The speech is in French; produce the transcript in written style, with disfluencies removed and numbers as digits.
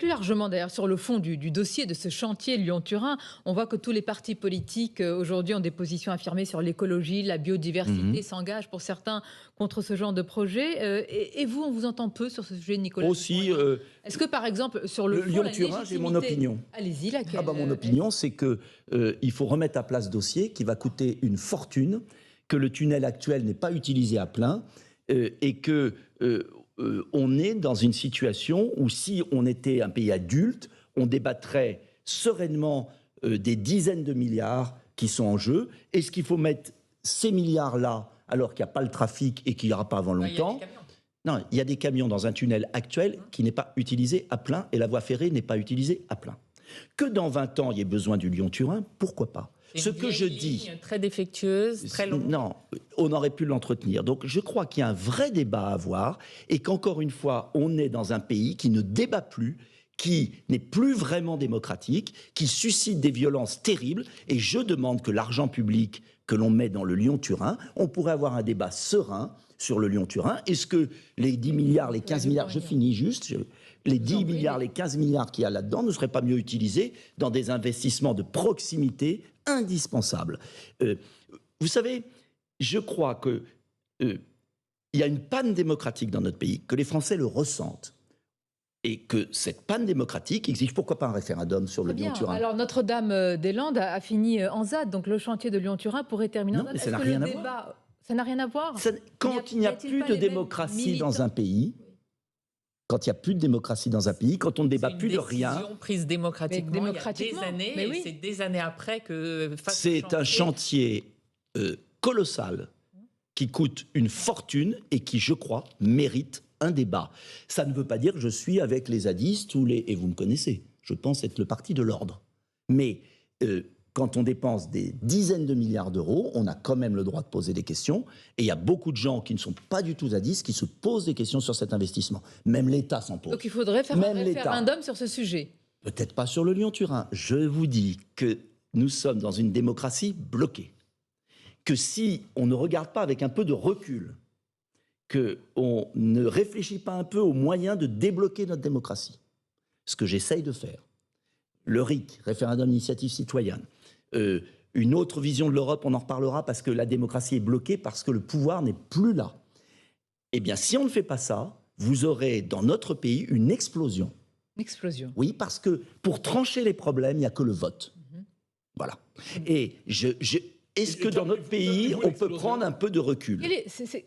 plus largement, d'ailleurs, sur le fond du dossier de ce chantier Lyon-Turin, on voit que tous les partis politiques aujourd'hui ont des positions affirmées sur l'écologie, la biodiversité, Mhm. s'engagent pour certains contre ce genre de projet. Et vous, on vous entend peu sur ce sujet, Nicolas Aussi, Dupont-Aignan. Est-ce que, par exemple, sur le le fond, la Lyon-Turin, j'ai mon légitimité... opinion. Allez-y, Ah laquelle bah, mon opinion, c'est que il faut remettre à plat ce dossier qui va coûter une fortune, que le tunnel actuel n'est pas utilisé à plein et que on est dans une situation où si on était un pays adulte, on débattrait sereinement des dizaines de milliards qui sont en jeu. Est-ce qu'il faut mettre ces milliards-là alors qu'il n'y a pas le trafic et qu'il n'y aura pas avant longtemps? Non, il y a des camions dans un tunnel actuel qui n'est pas utilisé à plein et la voie ferrée n'est pas utilisée à plein. Que dans 20 ans, il y ait besoin du Lyon-Turin, pourquoi pas? Ce que je dis... Très défectueuse, très longue. Non, on aurait pu l'entretenir. Donc je crois qu'il y a un vrai débat à avoir et qu'encore une fois, on est dans un pays qui ne débat plus, qui n'est plus vraiment démocratique, qui suscite des violences terribles. Et je demande que l'argent public que l'on met dans le Lyon-Turin, on pourrait avoir un débat serein sur le Lyon-Turin. Est-ce que les 10 milliards, les 15 milliards, je finis juste, les 10 milliards, les 15 milliards qu'il y a là-dedans ne seraient pas mieux utilisés dans des investissements de proximité indispensables? Vous savez, je crois que il y a une panne démocratique dans notre pays, que les Français le ressentent. Et que cette panne démocratique exige pourquoi pas un référendum sur le Lyon-Turin. Alors Notre-Dame-des-Landes a fini en ZAD, donc le chantier de Lyon-Turin pourrait terminer en Non, ZAD. mais ça n'a rien à voir. Ça n'a rien à voir. Quand il n'y a plus de démocratie dans un pays, quand il n'y a plus de démocratie dans un pays, quand on ne débat plus de rien... C'est une décision prise démocratiquement, il y a des années, mais oui. et c'est des années après que... C'est un chantier colossal qui coûte une fortune et qui, je crois, mérite un débat. Ça ne veut pas dire que je suis avec les zadistes ou les... Et vous me connaissez, je pense être le parti de l'ordre. Mais quand on dépense des dizaines de milliards d'euros, on a quand même le droit de poser des questions. Et il y a beaucoup de gens qui ne sont pas du tout zadistes qui se posent des questions sur cet investissement. Même l'État s'en pose. Donc il faudrait faire un référendum sur ce sujet. Peut-être pas sur le Lyon-Turin. Je vous dis que nous sommes dans une démocratie bloquée. Que si on ne regarde pas avec un peu de recul, qu'on ne réfléchit pas un peu aux moyens de débloquer notre démocratie, ce que j'essaye de faire, le RIC, référendum d'initiative citoyenne, une autre vision de l'Europe, on en reparlera parce que la démocratie est bloquée, parce que le pouvoir n'est plus là. Eh bien, si on ne fait pas ça, vous aurez dans notre pays une explosion. Une explosion. Oui, parce que pour trancher les problèmes, il n'y a que le vote. Voilà. Et est-ce que dans notre pays, on peut prendre un peu de recul?